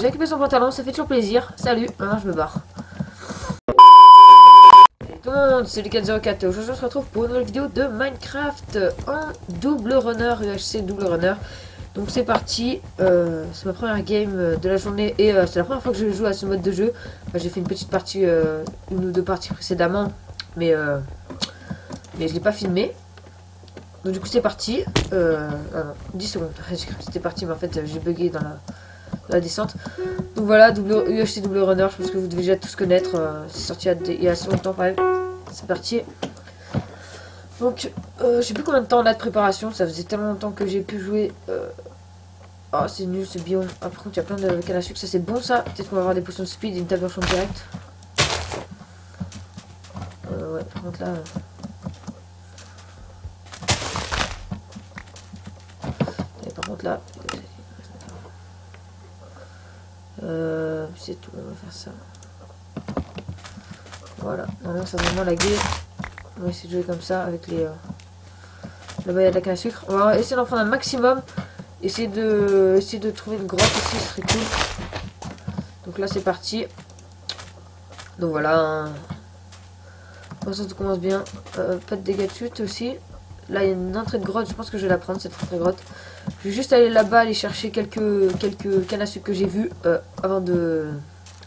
j'ai récupéré son pantalon, ça fait toujours plaisir. Salut, maintenant je me barre. Salut tout le monde, c'est Lucas04. Aujourd'hui on se retrouve pour une nouvelle vidéo de Minecraft en double runner, UHC double runner. Donc c'est parti, c'est ma première game de la journée et c'est la première fois que je joue à ce mode de jeu. Enfin, j'ai fait une petite partie, une ou deux parties précédemment, mais je l'ai pas filmé. Donc du coup c'est parti, ah non, 10 secondes, j'ai cru que c'était parti mais en fait j'ai bugué dans la descente. Donc voilà, UHC double runner, je pense que vous devez déjà tous connaître, c'est sorti il y a assez longtemps quand même. C'est parti. Donc je sais plus combien de temps on a de préparation, ça faisait tellement longtemps que j'ai pu jouer. Oh c'est nul ce biome. Ah, par contre il y a plein de canne à sucre, ça c'est bon ça. Peut-être qu'on va avoir des potions de speed et une table d'enchant direct. Ouais par contre là... par contre là... c'est tout, on va faire ça. Voilà, normalement ça va vraiment laguer. On va essayer de jouer comme ça avec les... Là-bas il y a de la canne à sucre. On va essayer d'en prendre un maximum. Essayer de trouver une grotte ici, ce serait cool. Donc là c'est parti. Donc voilà. Pour l'instant tout commence bien. Pas de dégâts de chute aussi. Là il y a une entrée de grotte, je pense que je vais la prendre cette entrée de grotte. Je vais juste aller là-bas, aller chercher quelques cannes à sucre que j'ai vues avant de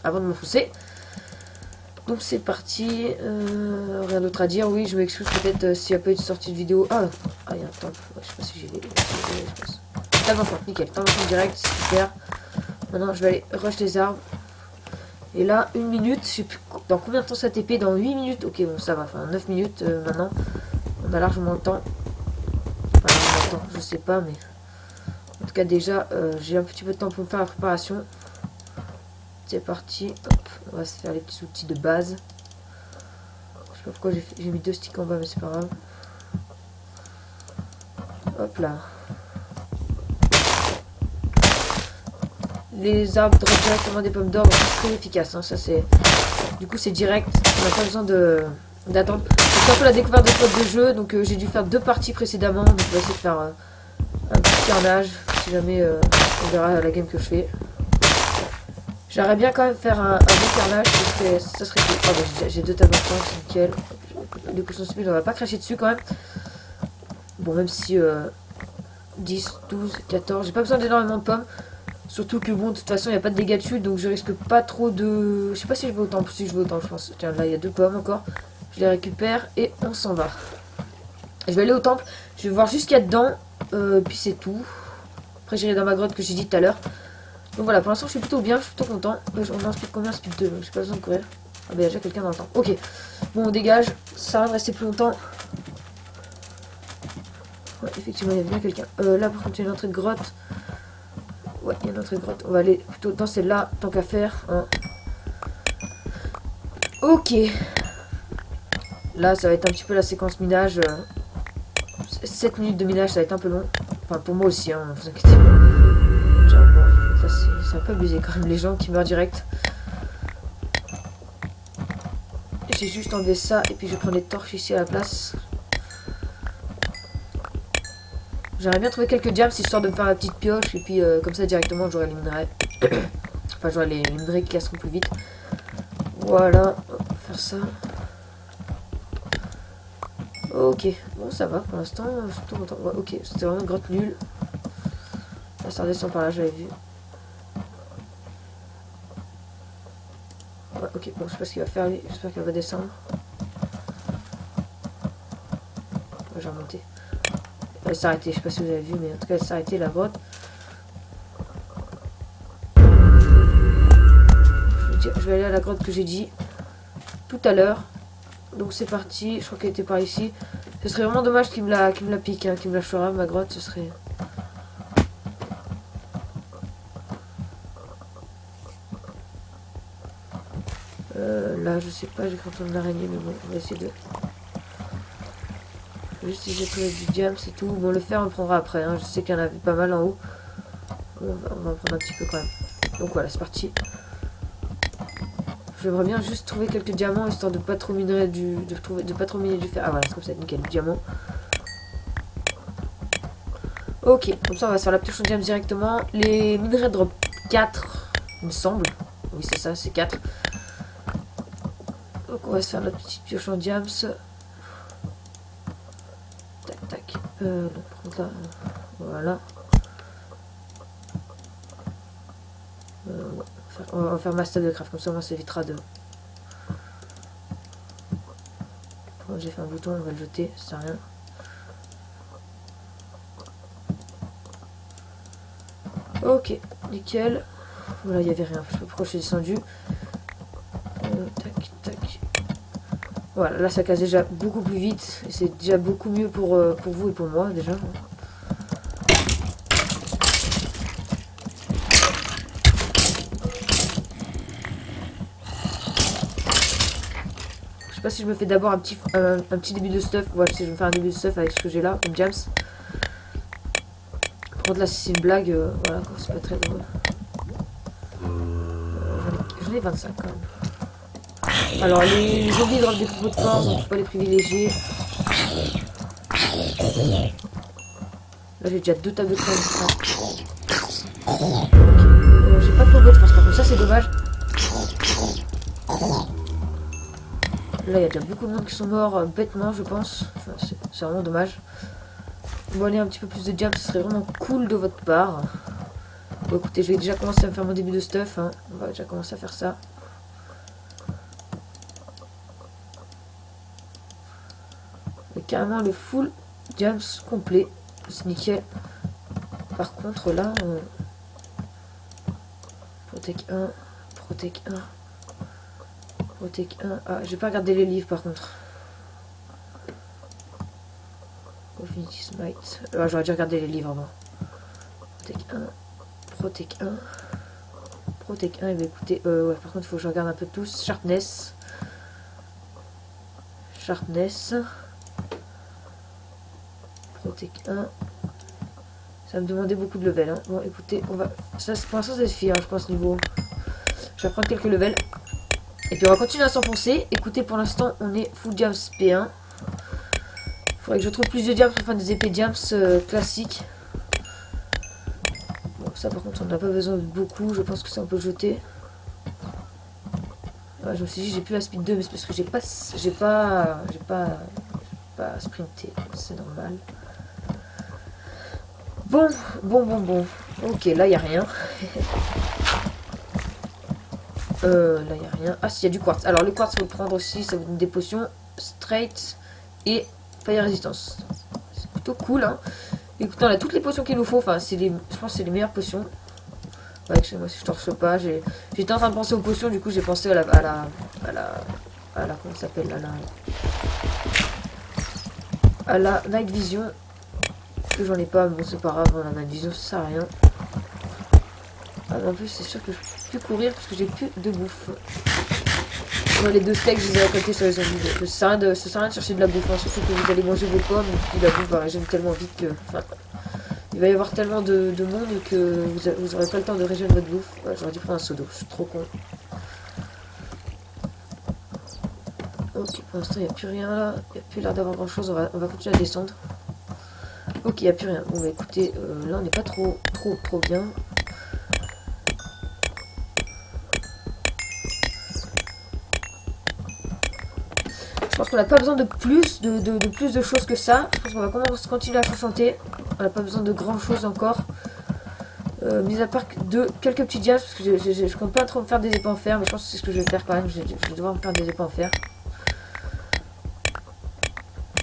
m'enfoncer. Donc c'est parti. Rien d'autre à dire. Oui, je m'excuse peut-être s'il n'y a pas eu de sortie de vidéo. Ah, il y a un temple. Ouais, je sais pas si j'ai vu. Table d'enchant, nickel. Table d'enchant direct, super. Maintenant je vais aller rush les arbres. Et là, 1 minute. Je sais plus dans combien de temps ça TP. Dans 8 minutes. Ok, bon, ça va. Enfin, 9 minutes maintenant. On a largement le temps. Enfin, je sais pas, mais... En tout cas, déjà, j'ai un petit peu de temps pour me faire la préparation. C'est parti. Hop, on va se faire les petits outils de base. Je sais pas pourquoi j'ai mis 2 sticks en bas, mais c'est pas grave. Hop là. Les arbres drop directement des pommes d'or, c'est très efficace. Hein, ça c'est. Du coup, c'est direct. On n'a pas besoin d'attendre. C'est un peu la découverte de ce mode de jeu. Donc, j'ai dû faire 2 parties précédemment. Donc, on va essayer de faire un petit carnage. Si jamais on verra la game que je fais. J'aimerais bien quand même faire un bon carnage, ça serait cool. Oh bah j'ai 2 tables d'enchant, c'est nickel. Les potions de speed, on va pas cracher dessus quand même. Bon, même si 10, 12, 14, j'ai pas besoin d'énormément de pommes. Surtout que bon, de toute façon, il n'y a pas de dégâts de chute, donc je risque pas trop de... Je sais pas si je vais au temple, si je vais au temple, je pense. Tiens, là, il y a 2 pommes encore. Je les récupère et on s'en va. Je vais aller au temple, je vais voir juste ce qu'il y a dedans, puis c'est tout. Après, j'irai dans ma grotte que j'ai dit tout à l'heure. Donc voilà, pour l'instant je suis plutôt bien, je suis plutôt content. On a un speed combien? Speed 2, donc j'ai pas besoin de courir. Ah bah il y a déjà quelqu'un dans le temps. Ok, bon on dégage, ça va de rester plus longtemps. Ouais, effectivement il y a bien quelqu'un. Là par contre il y a une entrée de grotte. Ouais, il y a une entrée de grotte. On va aller plutôt dans celle-là, tant qu'à faire. Hein. Ok. Là ça va être un petit peu la séquence minage. 7 minutes de minage, ça va être un peu long. Enfin pour moi aussi, hein, vous inquiétez pas. C'est un peu abusé quand même les gens qui meurent direct. J'ai juste enlevé ça et puis je prends les torches ici à la place. J'aimerais bien trouver quelques diams histoire de me faire la petite pioche et puis comme ça directement j'aurai les minerais. Enfin j'aurai les minerais qui casseront plus vite. Voilà, on va faire ça. Ok, bon ça va pour l'instant, je suis tout content. Ouais, ok, c'était vraiment une grotte nulle. Là ça redescend par là, j'avais vu. Ouais, ok, bon, je sais pas ce qu'il va faire lui, j'espère qu'il va descendre. Ouais, j'ai remonté. Elle s'est arrêtée, je sais pas si vous avez vu, mais en tout cas elle s'est arrêtée la grotte. Je vais aller à la grotte que j'ai dit tout à l'heure. Donc c'est parti, je crois qu'elle était par ici. Ce serait vraiment dommage qu'il me la pique, hein, qu'il me la fera ma grotte, ce serait... Là, je sais pas, j'ai craint de l'araignée, mais bon, on va essayer de... Juste si j'ai trouvé du diamant, c'est tout. Bon, le fer, on le prendra après, hein. Je sais qu'il y en avait pas mal en haut. On va en prendre un petit peu quand même. Donc voilà, c'est parti. J'aimerais bien juste trouver quelques diamants, histoire de pas trop miner de pas trop miner du fer. Ah voilà, c'est comme ça, nickel, du diamant. Ok, comme ça on va se faire la pioche en diamant directement. Les minerais drop 4. il me semble. Oui, c'est ça, c'est 4. Donc on va se faire notre petite pioche en diams. Tac, tac. Donc, par contre là, voilà. On va faire master de craft, comme ça, moi, ça évitera de... Quand j'ai fait un bouton, on va le jeter, ça sert à rien. Ok, nickel. Voilà, il n'y avait rien. Je sais pas pourquoi je suis descendu. Tac, tac. Voilà, là ça casse déjà beaucoup plus vite. Et c'est déjà beaucoup mieux pour vous et pour moi déjà. Je sais pas si je me fais d'abord un petit début de stuff. Ouais, si je me fais un début de stuff avec ce que j'ai là, comme James. Par contre là si c'est une blague, voilà quoi, c'est pas très drôle. J'en ai 25 quand même. Alors les zombies drop des propos de force, donc je peux pas les privilégier. Là j'ai déjà 2 tables de crème. J'ai pas de combo de force par contre, ça c'est dommage. Là il y a déjà beaucoup de monde qui sont morts bêtement je pense. Enfin, c'est vraiment dommage. Bon allez un petit peu plus de jam, ce serait vraiment cool de votre part. Bon écoutez, je vais déjà commencer à me faire mon début de stuff. Hein. On va déjà commencer à faire ça. Et carrément le full jams complet. C'est nickel. Par contre là, Protec 1, Protec 1, Protec 1. Ah, je vais pas regarder les livres par contre. Infinity Smite. Ah, j'aurais dû regarder les livres avant. Protec 1, Protec 1, Protec 1. Et bien écoutez, ouais, par contre, il faut que je regarde un peu tous. Sharpness. Sharpness. Protec 1. Ça me demandait beaucoup de level. Hein. Bon, écoutez, on va. Ça, pour l'instant, ça suffit, hein, je pense, niveau. Je vais prendre quelques levels. Et puis, on va continuer à s'enfoncer. Écoutez, pour l'instant, on est full jams P1. Faudrait que je trouve plus de diams pour faire des épées diams classiques. Bon, ça, par contre, on n'a pas besoin de beaucoup. Je pense que ça, on peut le jeter. Ouais, je me suis dit, j'ai plus la speed 2, mais c'est parce que j'ai pas sprinté. C'est normal. Bon. Ok, là, il n'y a rien. Là, il n'y a rien. Ah, si, il y a du quartz. Alors, le quartz, il faut le prendre aussi. Ça vous donne des potions. Straight et fire resistance. C'est plutôt cool, hein. Écoutez, on a toutes les potions qu'il nous faut. Enfin, je pense que c'est les meilleures potions. Ouais, moi, si je torche pas. J'étais en train de penser aux potions. Du coup, j'ai pensé à la comment ça s'appelle, à la night vision. Que j'en ai pas, mais bon, c'est pas grave. La night vision, ça sert à rien. Ah, mais en plus, c'est sûr que je peux plus courir parce que j'ai plus de bouffe. Moi, les 2 steaks, je les ai récoltés sur les zombies. Donc, ça sert à rien de chercher de la bouffe. Hein, surtout que vous allez manger vos pommes. Et puis la bouffe va régénérer tellement vite que. Enfin, il va y avoir tellement de monde que vous aurez pas le temps de régénérer votre bouffe. Ouais, j'aurais dû prendre un seau d'eau. Je suis trop con. Ok, pour l'instant, il n'y a plus rien là. Il n'y a plus l'air d'avoir grand chose. On va continuer à descendre. Ok, il n'y a plus rien. Bon, bah écoutez, là, on n'est pas trop bien. Je pense qu'on n'a pas besoin de plus de choses que ça. Je pense qu'on va continuer à chanter. On n'a pas besoin de grand chose encore. Mis à part de quelques petits diams, parce que je compte pas trop me faire des épées en fer, mais je pense que c'est ce que je vais faire quand même. Je vais devoir me faire des épées en fer.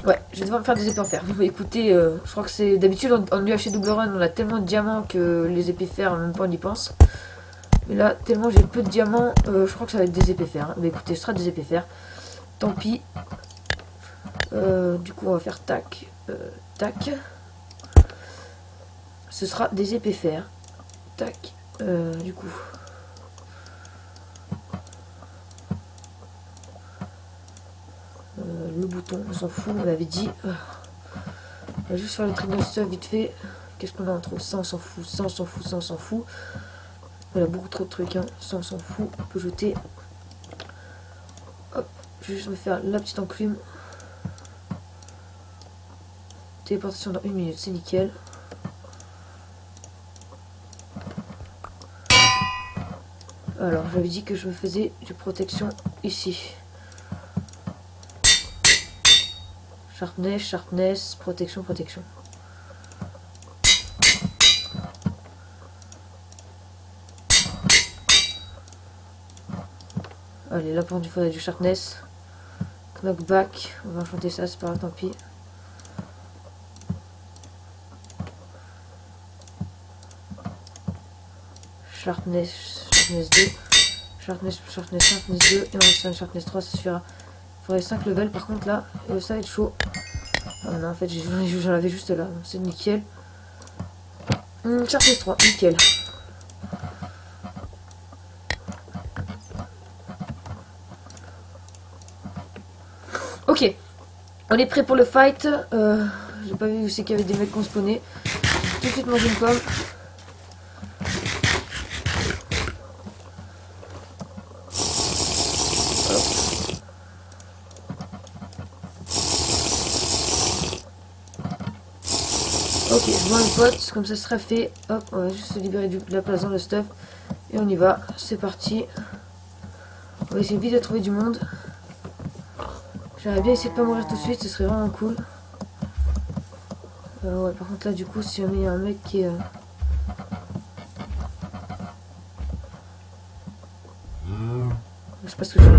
Ouais, je vais devoir me faire des épées en fer. Bon, écoutez, je crois que c'est d'habitude en UHC double run, on a tellement de diamants que les épées fer, même pas on y pense. Mais là, tellement j'ai peu de diamants, je crois que ça va être des épées fer. Hein. Mais écoutez, ce sera des épées fer. Tant pis. Du coup, on va faire tac, tac. Ce sera des épées fer. Tac. Du coup. Le bouton, on s'en fout, on avait dit. On va juste faire le truc de stuff vite fait. Qu'est-ce qu'on a en trop? Ça, on s'en fout, ça, on s'en fout, ça, on s'en fout. On a beaucoup trop de trucs, hein. Ça, on s'en fout. On peut jeter. Hop, je vais juste me faire la petite enclume. Téléportation dans 1 minute, c'est nickel. Alors, j'avais dit que je me faisais du protection ici. Sharpness, sharpness, protection, protection. Allez, là pour une fois on a du sharpness. Knockback, on va enchanter ça, c'est pas grave, tant pis. Sharpness, sharpness 2. Sharpness, sharpness, sharpness 2. Et on va faire une sharpness 3, ça suffira. Il faudrait 5 levels par contre là. Et ça va être chaud. Ah non, en fait j'en avais juste là, c'est nickel. Sharpness 3, nickel. Ok, on est prêt pour le fight. J'ai pas vu où c'est qu'il y avait des mecs qu'on spawnait. J'ai tout de suite mangé une pomme. Ok, je vois un pote, comme ça sera fait. Hop, on va juste se libérer de la place dans le stuff. Et on y va, c'est parti. On va essayer vite de trouver du monde. J'aimerais bien essayer de pas mourir tout de suite, ce serait vraiment cool. Ouais, par contre là du coup si jamais il y a un mec qui est... Je sais pas ce que je fais.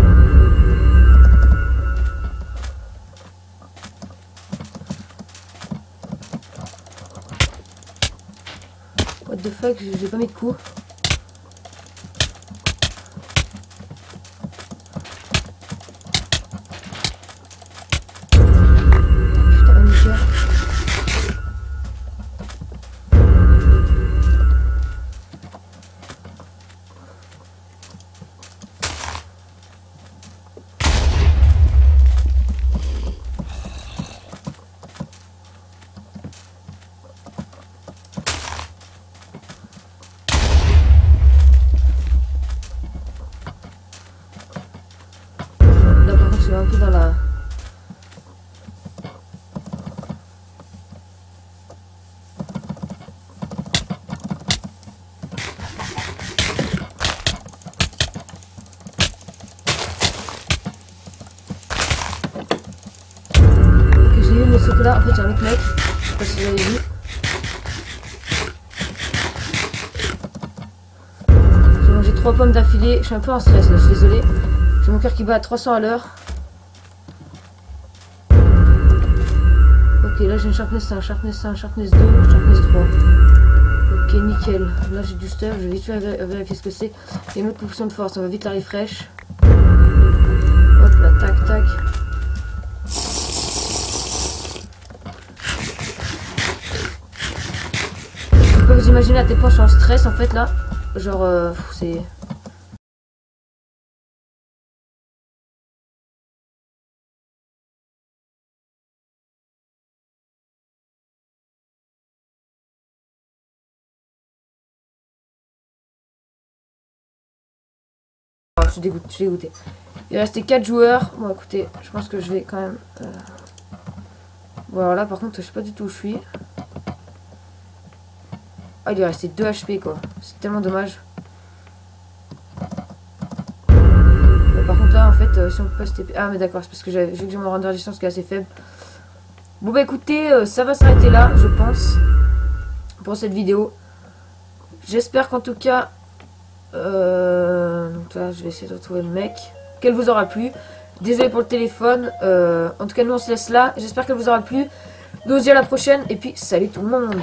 What the fuck, j'ai pas mis de coup. Un peu dans la... J'ai eu le sauter là, en fait il y a un autre mec, je sais pas si vous avez vu. J'ai mangé 3 pommes d'affilée, je suis un peu en stress là, je suis désolée. J'ai mon cœur qui bat à 300 à l'heure. Ok, là j'ai une sharpness 1, sharpness 1, sharpness 2, sharpness 3. Ok, nickel. Là j'ai du stuff, je vais vite vérifier ce que c'est. Il y a une autre potion de force, on va vite la refresh. Hop là, tac, tac. Vous pouvez vous imaginer à tes points je suis en stress en fait là. Genre, c'est... Je suis dégoûté, je suis dégoûté. Il restait 4 joueurs. Bon écoutez, je pense que je vais quand même... Bon alors là par contre je sais pas du tout où je suis. Ah il lui restait 2 HP quoi. C'est tellement dommage. Par contre là en fait si on peut pas se TP... Ah mais d'accord, c'est parce que j'ai vu que j'ai mon render distance qui est assez faible. Bon bah écoutez, ça va s'arrêter là je pense. Pour cette vidéo. J'espère qu'en tout cas... donc là je vais essayer de retrouver le mec. Qu'elle vous aura plu. Désolé pour le téléphone. En tout cas nous on se laisse là. J'espère qu'elle vous aura plu. Nous on se dit à la prochaine. Et puis salut tout le monde.